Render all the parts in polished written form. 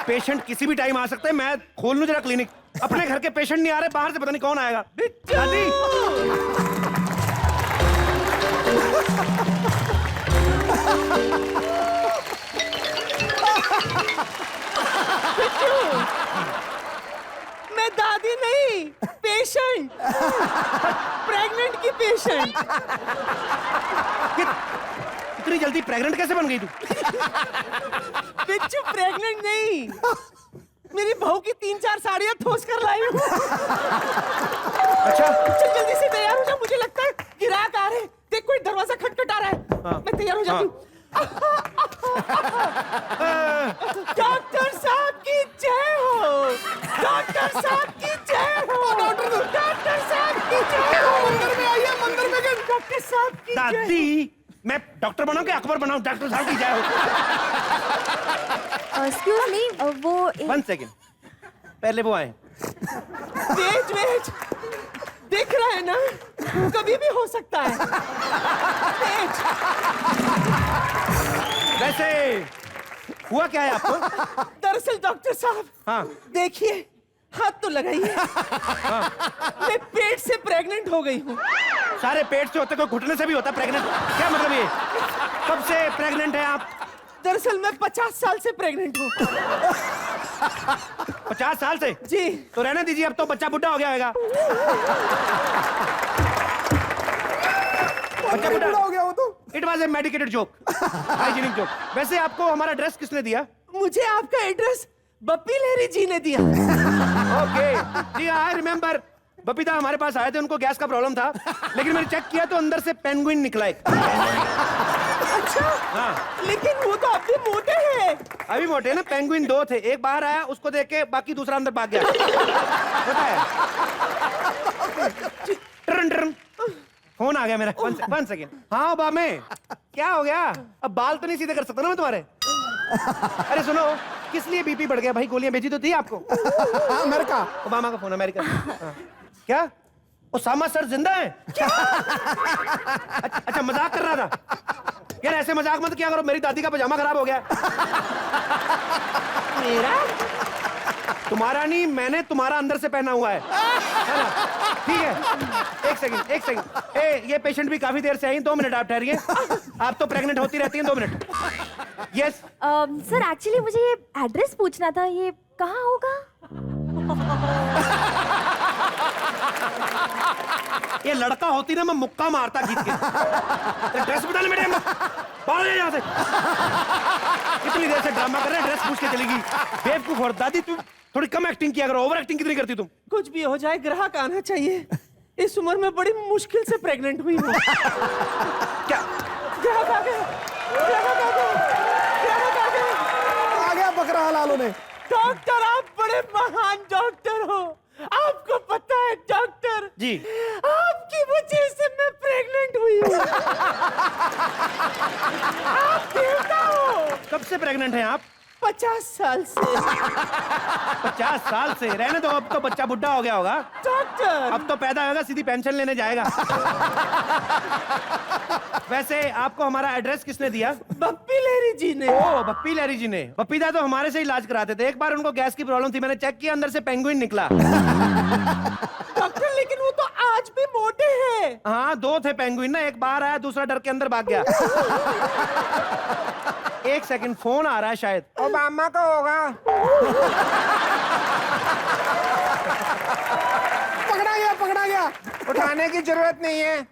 Patient किसी भी time आ सकते हैं। मैं खोल लूं जरा क्लिनिक। अपने घर के पेशेंट नहीं आ रहे, बाहर से पता नहीं कौन आएगा। दादी मैं दादी नहीं, पेशेंट। प्रेग्नेंट की पेशेंट। इतनी जल्दी प्रेग्नेंट कैसे बन गई तू? बिच्छू प्रेग्नेंट नहीं, मेरी बहू की 3-4 साड़ियां ठोस कर लाई हूँ। अच्छा चल जल्दी से तैयार हो जा, मुझे लगता है ग्राहक आ रहे हैं। देख कोई दरवाजा खटखटा रहा है। हाँ। मैं तैयार हो जाती हूँ। डॉक्टर साहब की जय हो, डॉक्टर साहब की जय हो, डॉक्टर साहब की जय हो। मंदिर में आइए, मंदिर में गए। डॉक्टर साहब की जय। दादी मैं डॉक्टर बनाऊं कि अकबर बनाऊं? डॉक्टर साहब की जय हो। एक्सक्यूज मी, वो 1 सेकेंड, पहले वो आए। वेट, देख रहा है ना, कभी भी हो सकता है। वेट। वैसे हुआ क्या है आपको? दरअसल डॉक्टर साहब, हाँ देखिए हाथ तो लगाइए। मैं पेट से प्रेग्नेंट हो गई हूँ। सारे पेट से होते, कोई घुटने से भी होता प्रेग्नेंट? क्या मतलब ये? कब से प्रेग्नेंट है आप? दरअसल मैं 50 साल से प्रेग्नेंट हूँ। 50 साल से? जी। तो रहने दीजिए, अब तो बच्चा बुढ़ा हो गया होगा। बच्चा बुढ़ा हो गया वो तो। It was a medicated joke, hygienic joke. वैसे आपको हमारा एड्रेस किसने दिया? मुझे आपका एड्रेस बप्पी लहरी जी ने दिया। Okay ji, I remember. बपीता हमारे पास आए थे, उनको गैस का प्रॉब्लम था, लेकिन मैंने चेक किया तो अंदर से पेंगुइन निकला एक। अच्छा। हाँ। लेकिन वो तो अभी मोटे हैं। अभी मोटे हैं ना। पेंगुइन 2 थे, एक बाहर आया, उसको देख के बाकी दूसरा अंदर भाग गया। पता है? टर्न टर्न फोन आ गया मेरा। 1 सेकेंड। हाँ बामे, क्या हो गया? अब बाल तो नहीं सीधे कर सकता ना मैं तुम्हारे। अरे सुनो, किस लिए बीपी बढ़ गया भाई? गोलियां भेजी तो थी आपको। अमेरिका, ओबामा का फोन, अमेरिका। हाँ। क्या ओसामा सर जिंदा है? अच्छा मजाक कर रहा था यार। ऐसे मजाक मत किया करो, मेरी दादी का पजामा खराब हो गया। मेरा? तुम्हारा नहीं, मैंने तुम्हारा अंदर से पहना हुआ है ना? ठीक है, एक सेकंड। ये पेशेंट भी काफी देर से आई। 2 मिनट आप ठहरिए। आप तो प्रेग्नेंट होती रहती हैं। 2 मिनट। यस सर, एक्चुअली मुझे ये एड्रेस पूछना था, ये कहाँ होगा? ये लड़का होती ना, मैं मुक्का मारता खींच के। ड्रेस बता ले मेरे, बाहर ले यहाँ से। इतनी देर से ड्रामा कर रहे हैं, ड्रेस पूछ के चलेगी। बेवकूफ। और दादी तुम थोड़ी कम एक्टिंग किया करो, ओवर एक्टिंग कितनी करती तुम? कुछ भी हो जाए, ग्राहक आना चाहिए। इस उम्र में बड़ी मुश्किल से प्रेग्नेंट हुई हूँ। क्या? ग्राहक आ गया, ग्राहक आ गया, ग्राहक आ गया। आ गया बकरा हलालों ने। डॉक्टर, आप बड़े महान डॉक्टर हो। आपको पता है डॉक्टर जी, आपकी वजह से मैं प्रेग्नेंट हुई हूँ। आप देवता हो। कब से प्रेग्नेंट हैं आप? 50 साल से। 50 साल से? रहने दो, अब तो बच्चा बुढ़ा हो गया होगा। डॉक्टर, अब तो पैदा होगा, सीधी पेंशन लेने जाएगा। वैसे आपको हमारा एड्रेस किसने दिया? बप्पी लहरी जी ने। ओ, बप्पी लहरी जी ने। बप्पी दा तो हमारे से इलाज कराते थे। एक बार उनको गैस की प्रॉब्लम थी, मैंने चेक किया, अंदर से पेंगुइन निकला। डॉक्टर, लेकिन वो तो आज भी मोटे हैं। हाँ, 2 थे पेंगुइन ना, एक बाहर आया, दूसरा डर के अंदर भाग गया। 1 सेकंड, फोन आ रहा है शायद। ओबामा का होगा। पकड़ा गया। उठाने की जरूरत नहीं है।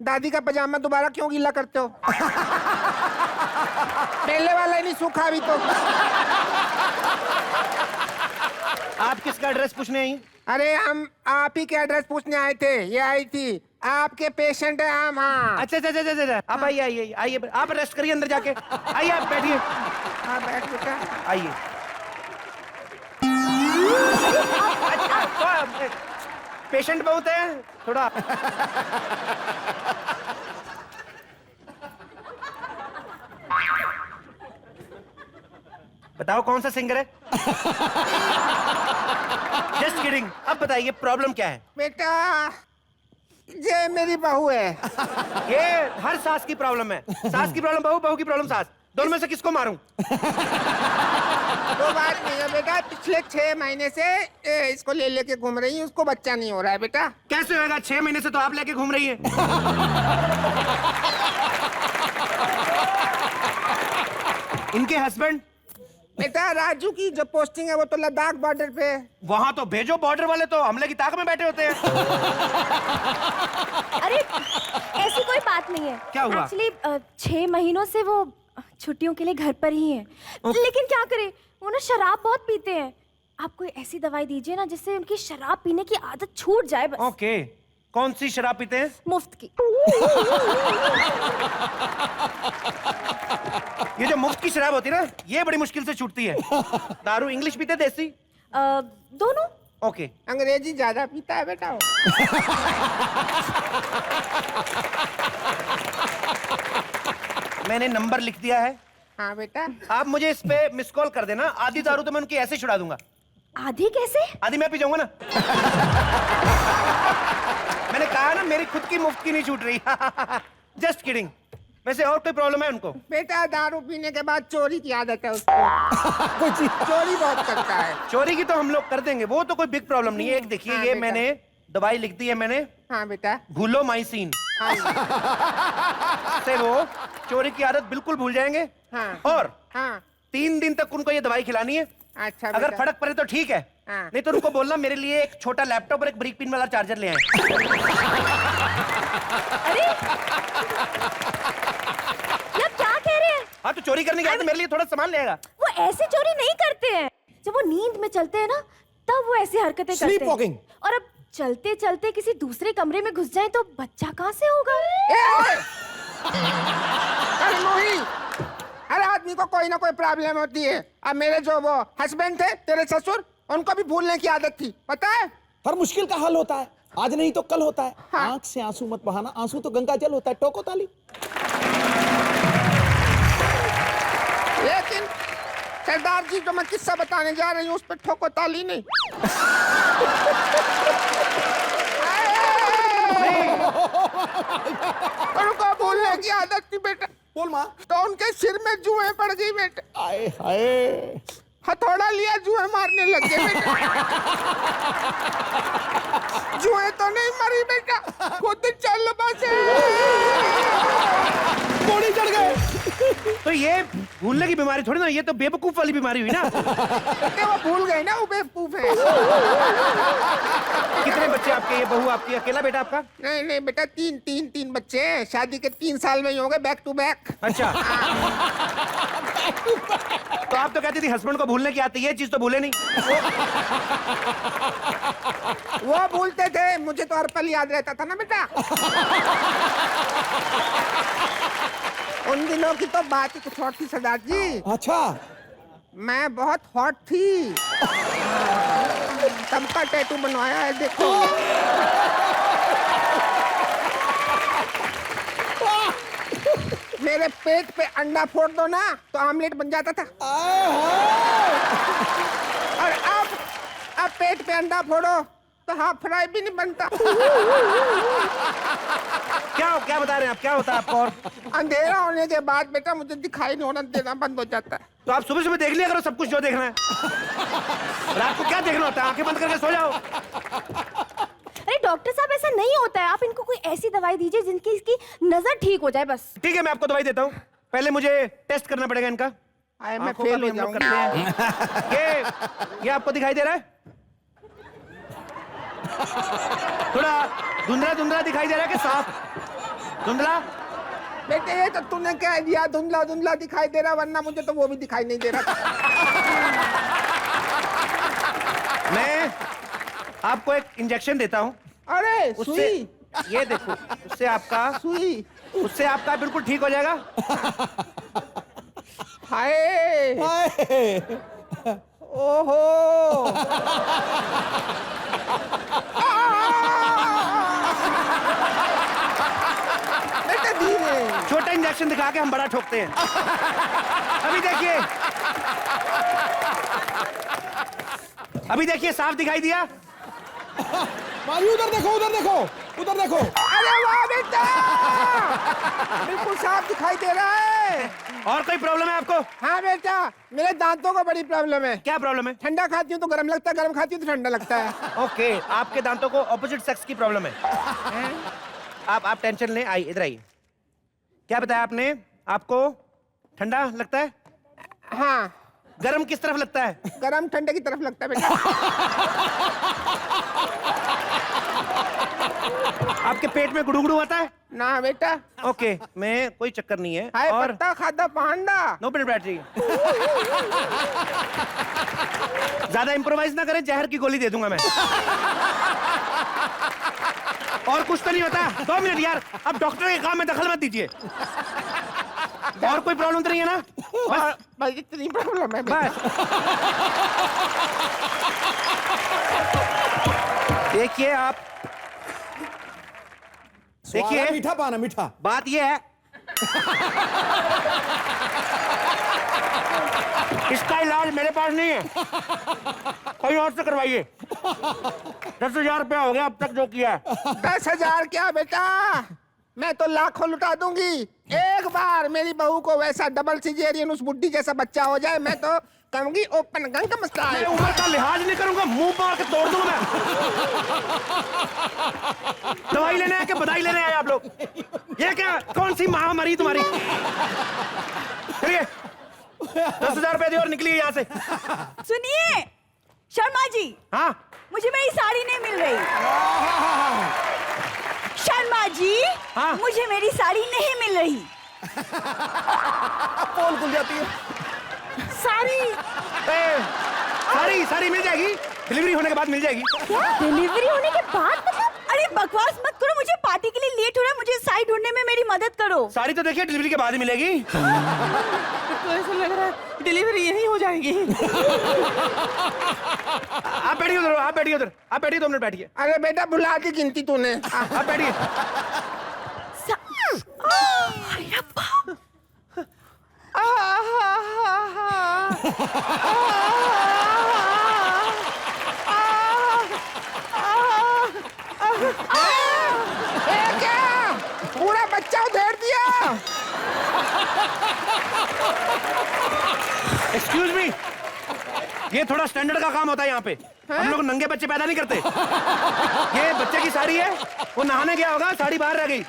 दादी का पजामा दोबारा क्यों गीला करते हो? पहले वाला ही नहीं सूखा अभी तो। आप किसका एड्रेस पूछने आई? अरे हम आप ही के एड्रेस पूछने आए थे। ये आई थी, आपके पेशेंट है हम। हाँ अच्छा, आप आइए, आप रेस्ट करिए अंदर जाके। आइए, आप बैठिए। हाँ बैठ बेटा। आइए। पेशेंट बहुत है थोड़ा। बताओ कौन सा सिंगर है? Just kidding. अब बताइए प्रॉब्लम क्या है? बेटा ये मेरी बहू है। ये हर सास की प्रॉब्लम है। सास की प्रॉब्लम बहू, बहू की प्रॉब्लम सास। दोनों में से किसको मारूं? वो बात नहीं है बेटा, पिछले 6 महीने से इसको ले लेके घूम रही है, उसको बच्चा नहीं हो रहा है बेटा। कैसे होगा? 6 महीने से तो आप लेके घूम रही हैं। इनके हस्बैंड? बेटा राजू की जो पोस्टिंग है वो तो लद्दाख बॉर्डर पे है। वहां तो भेजो, बॉर्डर वाले तो हमले की ताक में बैठे होते हैं। अरे ऐसी कोई बात नहीं है। क्या हुआ? एक्चुअली 6 महीनों से वो छुट्टियों के लिए घर पर ही हैं। लेकिन क्या करें, वो ना शराब बहुत पीते हैं। आप कोई ऐसी दवाई दीजिए ना जिससे उनकी शराब पीने की आदत छूट जाए बस। ओके, कौन सी शराब पीते हैं? मुफ्त की। ये जो मुफ्त की शराब होती है ना, ये बड़ी मुश्किल से छूटती है। दारू इंग्लिश पीते देसी? दोनों। ओके। अंग्रेजी ज्यादा पीता है बेटा वो। मैंने नंबर लिख दिया है। हाँ बेटा। आप मुझे इस पे मिस कॉल कर देना। आधी दारू तो मैं उनकी ऐसे छुड़ा दूंगा। आधी कैसे? आधी मैं पी जाऊंगा ना। मैंने कहा ना, मेरी खुद की मुफ्त की नहीं छूट रही। Just kidding. वैसे और कोई प्रॉब्लम है उनको? बेटा दारू पीने के बाद चोरी की आदत है उसको। चोरी बहुत करता है। चोरी की तो हम लोग कर देंगे, वो तो कोई बिग प्रॉब्लम नहीं है। एक देखिए, हाँ, ये बेटा। मैंने दवाई लिख दी है मैंने। हाँ बेटा। घुलोमाइसिन। हाँ से वो चोरी की आदत बिल्कुल भूल जाएंगे। हाँ। और हाँ। 3 दिन तक उनको ये दवाई खिलानी है। अच्छा अगर बेटा। फर्क पड़े तो ठीक है, हाँ। नहीं तो उनको बोलना मेरे लिए एक छोटा लैपटॉप और एक ब्रिक पिन वाला चार्जर ले आए। अरे ये आप क्या कह रहे हैं? हाँ, तो चोरी करने के बाद मेरे लिए थोड़ा सामान ले आएगा। वो ऐसे चोरी नहीं करते हैं। जब वो नींद में चलते हैं ना, तब वो ऐसी हरकतें करते हैं। Sleepwalking। और अब चलते चलते किसी दूसरे कमरे में घुस जाए तो बच्चा कहाँ से होगा? अरे मोही, हर आदमी को कोई ना कोई प्रॉब्लम होती है। अब मेरे जो वो हस्बैंड थे, तेरे ससुर, उनको भी भूलने की आदत थी, पता है? हर मुश्किल का हल होता है, आज नहीं तो कल होता है। हाँ। आंख से आंसू मत बहाना, आंसू तो गंगा जल होता है। टोको ताली। लेकिन सरदार जी, जो मैं किस्सा बताने जा रही हूँ उस पर ठोको ताली नहीं। उनको भूलने की आदत थी बेटा। बोल माँ। तो उनके सिर में जुएं पड़ गई बेटा। आए हाय। हथौड़ा लिया, जुएं मारने लग गए बेटा। जुएं तो नहीं मरी बेटा, खुद चल बसे। गोली चढ़ गए। तो ये भूलने की बीमारी थोड़ी ना, ये तो बेवकूफ वाली बीमारी हुई ना। बेटे वो भूल गए ना, वो बेवकूफ है। कितने बच्चे आपके? ये बहू आपकी? अकेला बेटा आपका? नहीं नहीं बेटा, तीन बच्चे हैं। शादी के 3 साल में ही हो गए, बैक टू बैक। अच्छा। तो आप तो कहती थी हस्बैंड को भूलने की आती है, ये चीज तो भूले नहीं। वो भूलते थे, मुझे तो हर पल याद रहता था ना बेटा। उन दिनों की तो बात ही कुछ और थी सरदार जी। अच्छा। मैं बहुत हॉट थी। तब का टैटू बनवाया है, देखो। मेरे पेट पे अंडा फोड़ दो ना तो आमलेट बन जाता था। आए हाय। और अब पेट पे अंडा फोड़ो तो हाफ फ्राई भी नहीं बनता। क्या बता रहे हैं आप? क्या होता है आपको? और अंधेरा होने के बाद बेटा मुझे दिखाई नहीं होना देना बंद हो जाता है। तो आप सुबह सुबह देख लिया करो सब कुछ जो देखना है। रात को क्या देखना होता है? आंखें बंद करके सो जाओ। अरे डॉक्टर साहब, ऐसा नहीं होता है। आप इनको कोई ऐसी दवाई दीजिए जिनकी इसकी नजर ठीक हो जाए बस। ठीक है, मैं आपको दवाई देता हूँ। पहले मुझे टेस्ट करना पड़ेगा इनका। आए मैं आंखों का फेल भी हो हम लोग जाऊंगा। करते हैं। ये आपको दिखाई दे रहा है? थोड़ा धुंधला धुंधला दिखाई दे रहा है कि साफ धुंधला? बेटे ये तो तूने कह दिया धुंधला धुंधला दिखाई दे रहा, वरना मुझे तो वो भी दिखाई नहीं दे रहा था। मैं आपको एक इंजेक्शन देता हूँ। अरे उससे सुई। ये देखो, सुई। उससे आपका बिल्कुल ठीक हो जाएगा। हाय। हाय। ओहो। बेटा धीरे। छोटा इंजेक्शन दिखा के हम बड़ा ठोकते हैं। अभी देखिए साफ दिखाई दिया। मारी, उधर देखो, उधर देखो। उधर देखो। अरे वाह बेटा, बिल्कुल साफ दिखाई दे रहा है। और कोई प्रॉब्लम है आपको? हाँ बेटा, मेरे दांतों को बड़ी प्रॉब्लम है। क्या प्रॉब्लम है? ठंडा खाती हूँ तो गर्म लगता है, गर्म खाती हूँ तो ठंडा लगता है। ओके, आपके दांतों को ऑपोजिट सेक्स की प्रॉब्लम है। आप टेंशन लें, आइए इधर आइए। क्या बताया आपने? आपको ठंडा लगता है? हाँ। गरम किस तरफ लगता है? गरम ठंडे की तरफ लगता है बेटा। आपके पेट में गुड़गुड़ू आता है? ना बेटा। ओके, मैं कोई चक्कर नहीं है। हाय और पत्ता खाता पांडा। 9 मिनट बैठ जाइए। ज्यादा इम्प्रोवाइज ना करें, जहर की गोली दे दूंगा मैं। और कुछ तो नहीं होता? 2 मिनट यार, अब डॉक्टर के काम में दखल मत दीजिए। और कोई प्रॉब्लम तो नहीं है ना? बस इतनी प्रॉब्लम है बस। देखिए आप, देखिए मीठा पाना मीठा। बात ये है, इसका इलाज मेरे पास नहीं है, कहीं और से करवाइए। 10,000 रुपया हो गया अब तक जो किया है। 10,000 क्या बेटा, मैं तो लाखों लुटा दूंगी। एक बार मेरी बहू को वैसा डबल सिजेरियन उस बुड्ढी जैसा बच्चा हो जाए, मैं तो कहूंगी ओपन गन का मसला है। मैं उम्र का लिहाज नहीं करूंगा, मुंह मार के तोड़ दूंगा मैं। दवाई लेने आए कि बधाई लेने आए आप लोग? ये क्या, कौन सी महामारी तुम्हारी? चलिए 10,000 रुपए दिए और निकलिए यहाँ से। सुनिए शर्मा जी, हाँ, मुझे मेरी साड़ी नहीं मिल रही। शर्मा जी, हाँ? मुझे मेरी साड़ी नहीं मिल रही। पोल खुल जाती है। सारी सारी मिल जाएगी, डिलीवरी होने के बाद मिल जाएगी। क्या डिलीवरी होने के बाद? मतलब अरे बकवास मत करो, मुझे पार्टी के लिए लेट हो रहा है, मुझे साड़ी ढूंढने में मेरी मदद करो। साड़ी तो देखिए डिलीवरी के बाद ही मिलेगी। तो ऐसा लग रहा है डिलीवरी यहीं हो जाएगी। आप बैठिए उधर, आप बैठिए उधर, आप बैठिए 2 मिनट बैठिए। अरे बेटा भुला दी गिनती तूने। आप बैठिए। क्या पूरा बच्चा उधेड़ दिया? एक्सक्यूज मी, ये थोड़ा स्टैंडर्ड का काम होता है यहाँ पे। हम लोग नंगे बच्चे पैदा नहीं करते। ये बच्चे की साड़ी है, वो नहाने गया होगा, साड़ी बाहर रह गई।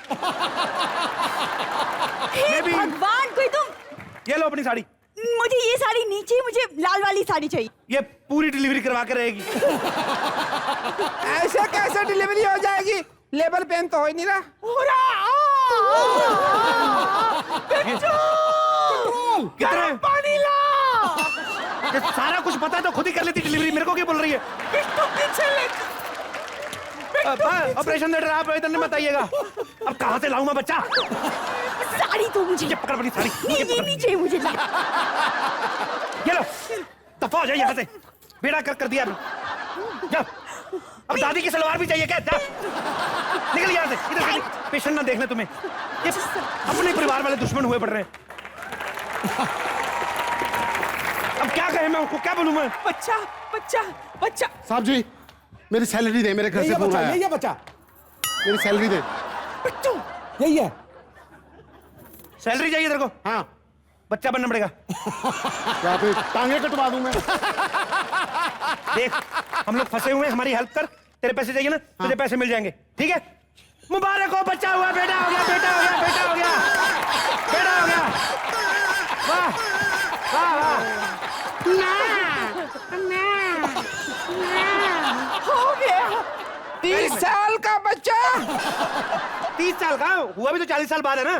हे भी- भगवान, कोई तुम। ये लो अपनी साड़ी। मुझे ये साड़ी नहीं चाहिए, मुझे लाल वाली साड़ी चाहिए। ये पूरी डिलीवरी करवा के रहेगी। ऐसे कैसे डिलीवरी हो जाएगी? लेबर पेन तो हो ही नहीं रहा। कितने? पानी ला। ये सारा कुछ पता है तो खुद ही कर लेती डिलीवरी, मेरे को क्या बोल रही है? ऑपरेशन थिएटर आप इधर नहीं बताइएगा। अब कहाँ से लाऊं मैं बच्चा? साड़ी तो मुझे। ये पकड़ अपनी साड़ी। नहीं, ये नहीं चाहिए मुझे। ये लो, दफा हो जाए यहाँ से। बेड़ा कर दिया आपने। जाओ। अब दादी की सलवार भी चाहिए क्या? जा। निकल यहाँ से, इधर से। पेशेंट ना देखने तुम्हें। ये अपने परिवार वाले दुश्मन हुए पड़ रहे हैं। अब क्या कहे मैं उनको, क्या बोलूं मैं? बच्चा बच्चा बच्चा। साहब जी मेरी सैलरी दे, मेरे घर से यही है फोन बच्चा, आया। यही है बच्चा। मेरी सैलरी दे। बिट्टू। यही है। सैलरी चाहिए तेरे को? हाँ, बच्चा बनना पड़ेगा। क्या फिर टांगे कटवा दूं मैं? देख, हम लोग फंसे हुए हैं, हमारी हेल्प कर। तेरे पैसे चाहिए ना, तुझे पैसे मिल जाएंगे, ठीक है? मुबारक हो, बच्चा हुआ, बेटा हो गया, बेटा हो गया, बेटा हो गया, बेटा हो गया। वाह वाह वाह। हो गया। 30 साल का बच्चा। 30 साल का हुआ भी तो 40 साल बाद है ना।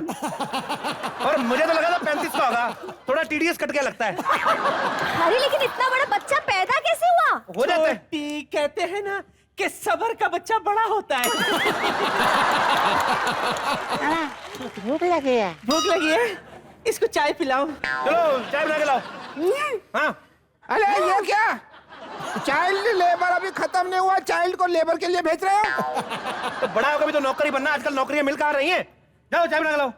और मुझे तो लगा था 35 का होगा, थोड़ा टीडीएस कट गया लगता है। अरे लेकिन इतना बड़ा बच्चा पैदा कैसे हुआ? हो जाता है। छोटी कहते हैं ना कि सबर का बच्चा बड़ा होता है। भूख लगी है। भूख लगी है, इसको चाय पिलाओ। चलो चाय बना के लाओ। हाँ, अरे ये क्या, चाइल्ड लेबर अभी खत्म नहीं हुआ, चाइल्ड को लेबर के लिए भेज रहे हो? तो बड़ा होगा भी तो नौकरी बनना, आजकल नौकरियां मिल कहाँ रही हैं? जाओ चाय बना के लाओ।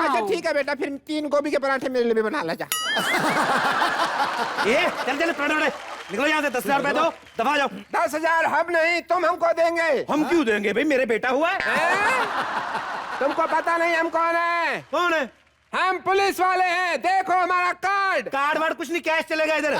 अच्छा ठीक है बेटा, फिर 3 गोभी के पराठे मेरे लिए भी बना ला जा। ये चल चल, पराठे निकलो यहाँ से, 10,000 रुपए दो, दफा जाओ। 10,000 हम नहीं, तुम हमको देंगे। हम क्यों देंगे भाई, मेरे बेटा हुआ है। तुमको पता नहीं हम कौन है? कौन है? हम पुलिस वाले हैं, देखो हमारा कार्ड। कार्ड वार्ड कुछ नहीं, कैश चलेगा इधर।